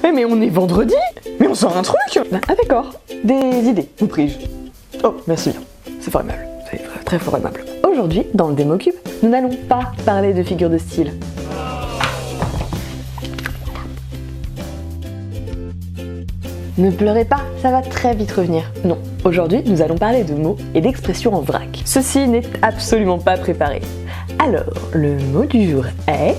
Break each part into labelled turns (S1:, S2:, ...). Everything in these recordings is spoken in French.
S1: Eh mais on est vendredi. Mais on sort un truc. Ah d'accord. Des idées, vous prie-je. Oh, merci bien. C'est fort aimable. C'est très, très fort aimable. Aujourd'hui, dans le Démocube, nous n'allons pas parler de figures de style. Ne pleurez pas, ça va très vite revenir. Non, aujourd'hui, nous allons parler de mots et d'expressions en vrac. Ceci n'est absolument pas préparé. Alors, le mot du jour est...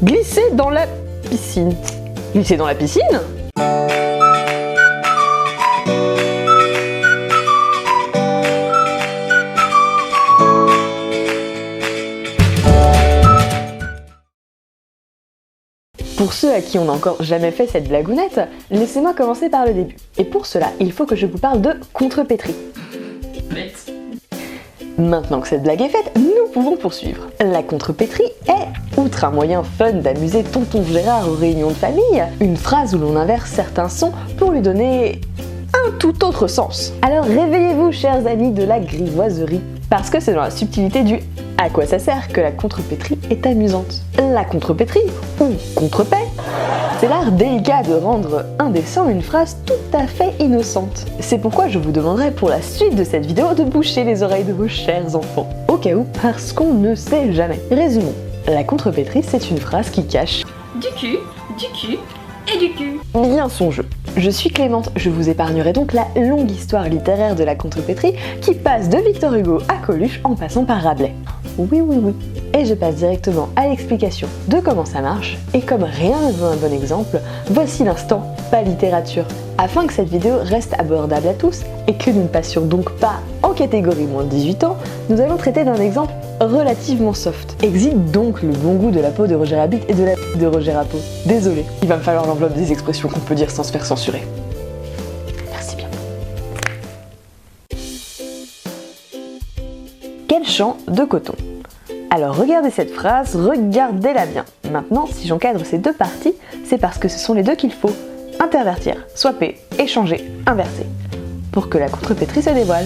S1: glisser dans la piscine. Glisser dans la piscine ? Pour ceux à qui on n'a encore jamais fait cette blagounette, laissez-moi commencer par le début. Et pour cela, il faut que je vous parle de contrepétrie. Maintenant que cette blague est faite, nous pouvons poursuivre. La contrepétrie est, outre un moyen fun d'amuser tonton Gérard aux réunions de famille, une phrase où l'on inverse certains sons pour lui donner un tout autre sens. Alors réveillez-vous, chers amis de la grivoiserie, parce que c'est dans la subtilité du « à quoi ça sert » que la contrepétrie est amusante. La contrepétrie, ou contrepète, c'est l'art délicat de rendre indécent une phrase tout à fait innocente. C'est pourquoi je vous demanderai pour la suite de cette vidéo de boucher les oreilles de vos chers enfants. Au cas où, parce qu'on ne sait jamais. Résumons. La contrepétrie, c'est une phrase qui cache
S2: du cul et du cul.
S1: Bien son jeu. Je suis Clémente, je vous épargnerai donc la longue histoire littéraire de la contrepétrie qui passe de Victor Hugo à Coluche en passant par Rabelais. Oui. Et je passe directement à l'explication de comment ça marche, et comme rien ne vaut un bon exemple, voici l'instant pas littérature. Afin que cette vidéo reste abordable à tous, et que nous ne passions donc pas en catégorie moins de 18 ans, nous allons traiter d'un exemple relativement soft. Exit donc le bon goût de la peau de Roger Rabbit et de la de Roger Rapeau. Désolé, il va me falloir l'enveloppe des expressions qu'on peut dire sans se faire censurer. Merci bien. Quel champ de coton. Alors regardez cette phrase, regardez-la bien. Maintenant, si j'encadre ces deux parties, c'est parce que ce sont les deux qu'il faut intervertir, swapper, échanger, inverser, pour que la contrepétrie se dévoile.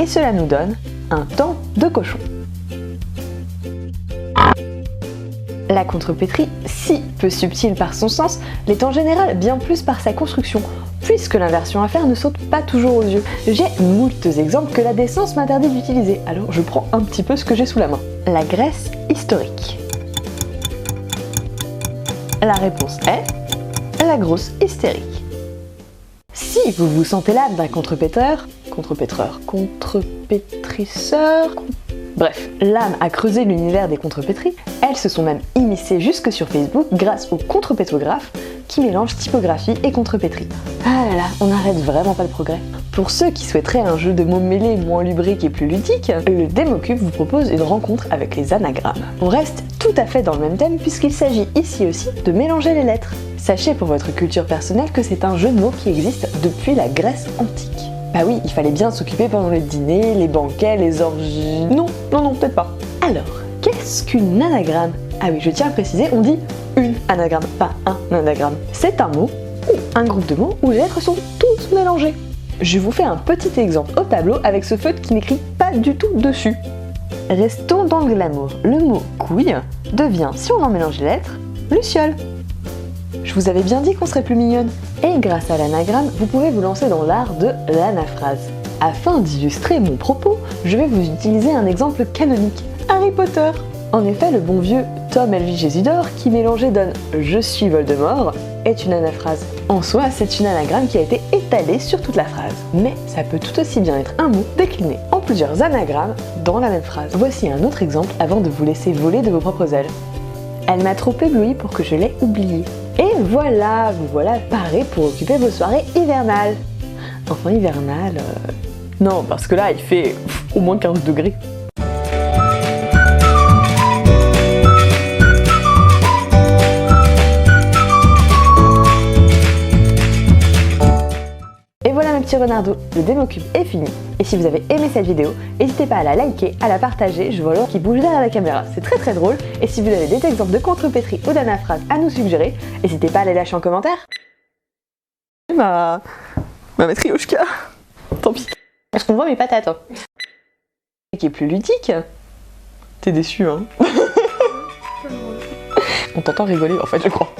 S1: Et cela nous donne un temps de cochon. La contrepétrie, si peu subtile par son sens, l'est en général bien plus par sa construction, puisque l'inversion à faire ne saute pas toujours aux yeux. J'ai moultes exemples que la décence m'interdit d'utiliser, alors je prends un petit peu ce que j'ai sous la main. La Grèce historique. La réponse est la grosse hystérique. Si vous vous sentez l'âme d'un contrepétrisseur, bref, l'âme a creusé l'univers des contrepétries, elles se sont même immiscées jusque sur Facebook grâce au contrepétrographe qui mélange typographie et contrepétrie. Ah là là, on n'arrête vraiment pas le progrès. Pour ceux qui souhaiteraient un jeu de mots mêlés moins lubrique et plus ludique, le Démocube vous propose une rencontre avec les anagrammes. On reste tout à fait dans le même thème puisqu'il s'agit ici aussi de mélanger les lettres. Sachez pour votre culture personnelle que c'est un jeu de mots qui existe depuis la Grèce antique. Bah oui, il fallait bien s'occuper pendant les dîners, les banquets, les orgies... Non, peut-être pas. Alors, qu'est-ce qu'une anagramme? Ah oui, je tiens à préciser, on dit une anagramme, pas un anagramme. C'est un mot, ou un groupe de mots, où les lettres sont toutes mélangées. Je vous fais un petit exemple au tableau avec ce feutre qui n'écrit pas du tout dessus. Restons dans le glamour. Le mot couille devient, si on en mélange les lettres, luciole. Je vous avais bien dit qu'on serait plus mignonne. Et grâce à l'anagramme, vous pouvez vous lancer dans l'art de l'anaphrase. Afin d'illustrer mon propos, je vais vous utiliser un exemple canonique, Harry Potter. En effet, le bon vieux Tom Elvis Gésudor, qui mélangé donne « Je suis Voldemort », est une anaphrase. En soi, c'est une anagramme qui a été étalée sur toute la phrase. Mais ça peut tout aussi bien être un mot décliné en plusieurs anagrammes dans la même phrase. Voici un autre exemple avant de vous laisser voler de vos propres ailes. Elle m'a trop ébloui pour que je l'aie oublié. Et voilà, vous voilà paré pour occuper vos soirées hivernales. Enfin hivernales... Non, parce que là, il fait au moins 15 degrés. Et voilà mes petits renardos, le Démocube est fini. Et si vous avez aimé cette vidéo, n'hésitez pas à la liker, à la partager, je vois Laure qui bouge derrière la caméra, c'est très drôle. Et si vous avez des exemples de contrepétrie ou d'anaphrases à nous suggérer, n'hésitez pas à les lâcher en commentaire. Ma matrioshka. Tant pis. Est-ce qu'on voit mes patates hein. Qui est plus ludique. T'es déçu hein. On t'entend rigoler en fait, je crois.